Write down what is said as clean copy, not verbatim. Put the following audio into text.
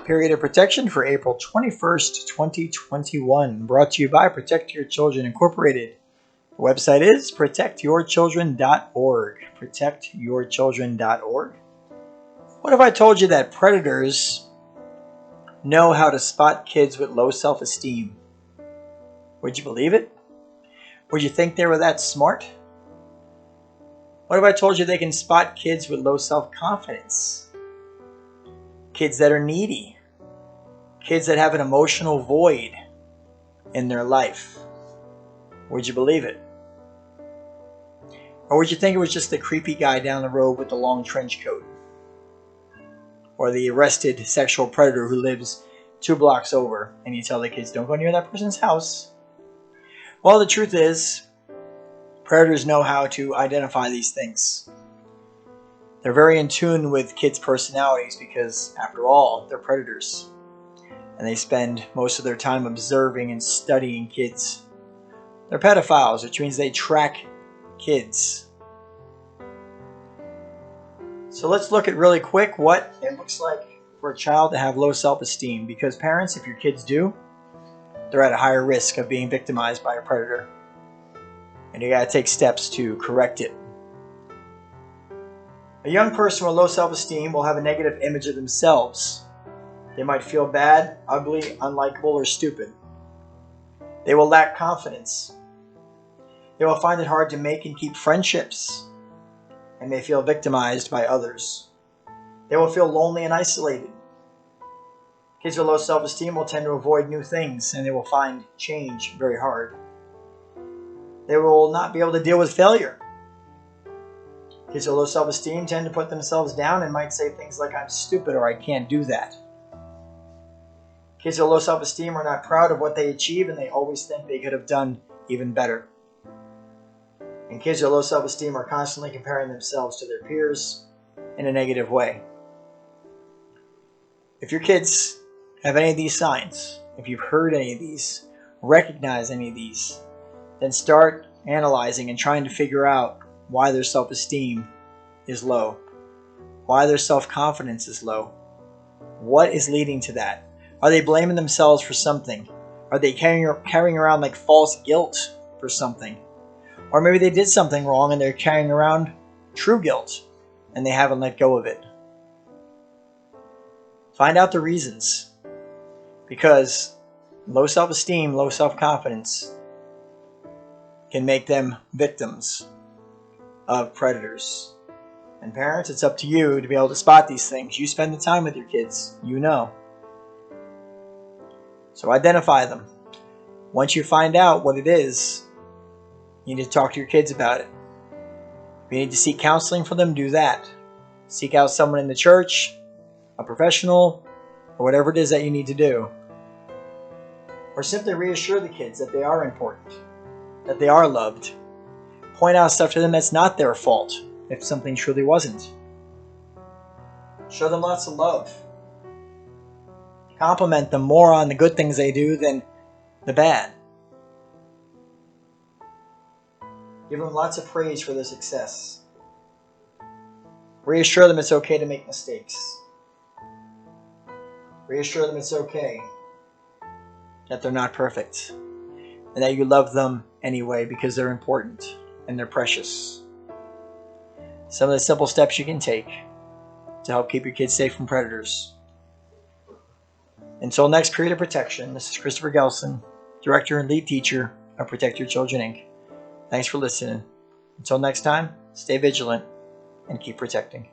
Period of protection for April 21st, 2021. Brought to you by Protect Your Children Incorporated. The website is protectyourchildren.org. Protectyourchildren.org. What if I told you that predators know how to spot kids with low self-esteem? Would you believe it? Would you think they were that smart? What if I told you they can spot kids with low self-confidence? Kids that are needy? Kids that have an emotional void in their life? Would you believe it? Or would you think it was just the creepy guy down the road with the long trench coat? Or the arrested sexual predator who lives 2 blocks over, and you tell the kids, don't go near that person's house? Well, the truth is, predators know how to identify these things. They're very in tune with kids' personalities because, after all, they're predators. And they spend most of their time observing and studying kids. They're pedophiles, which means they track kids. So let's look at really quick what it looks like for a child to have low self-esteem. Because parents, if your kids do, they're at a higher risk of being victimized by a predator. And you got to take steps to correct it. A young person with low self-esteem will have a negative image of themselves. They might feel bad, ugly, unlikable, or stupid. They will lack confidence. They will find it hard to make and keep friendships, and may feel victimized by others. They will feel lonely and isolated. Kids with low self-esteem will tend to avoid new things, and they will find change very hard. They will not be able to deal with failure. Kids with low self-esteem tend to put themselves down and might say things like, I'm stupid, or I can't do that. Kids with low self-esteem are not proud of what they achieve, and they always think they could have done even better. And kids with low self-esteem are constantly comparing themselves to their peers in a negative way. If your kids have any of these signs, if you've heard any of these, recognize any of these, then start analyzing and trying to figure out why their self-esteem is low, why their self-confidence is low. What is leading to that? Are they blaming themselves for something? Are they carrying around like false guilt for something? Or maybe they did something wrong and they're carrying around true guilt and they haven't let go of it. Find out the reasons. Because low self-esteem, low self-confidence can make them victims of predators. And parents, it's up to you to be able to spot these things. You spend the time with your kids. You know. So identify them. Once you find out what it is, you need to talk to your kids about it. If you need to seek counseling for them, do that. Seek out someone in the church, a professional, or whatever it is that you need to do. Or simply reassure the kids that they are important, that they are loved. Point out stuff to them that's not their fault, if something truly wasn't. Show them lots of love. Compliment them more on the good things they do than the bad. Give them lots of praise for their success. Reassure them it's okay to make mistakes. Reassure them it's okay that they're not perfect and that you love them anyway because they're important and they're precious. Some of the simple steps you can take to help keep your kids safe from predators. Until next period of protection, this is Christopher Gelson, Director and Lead Teacher of Protect Your Children, Inc. Thanks for listening. Until next time, stay vigilant and keep protecting.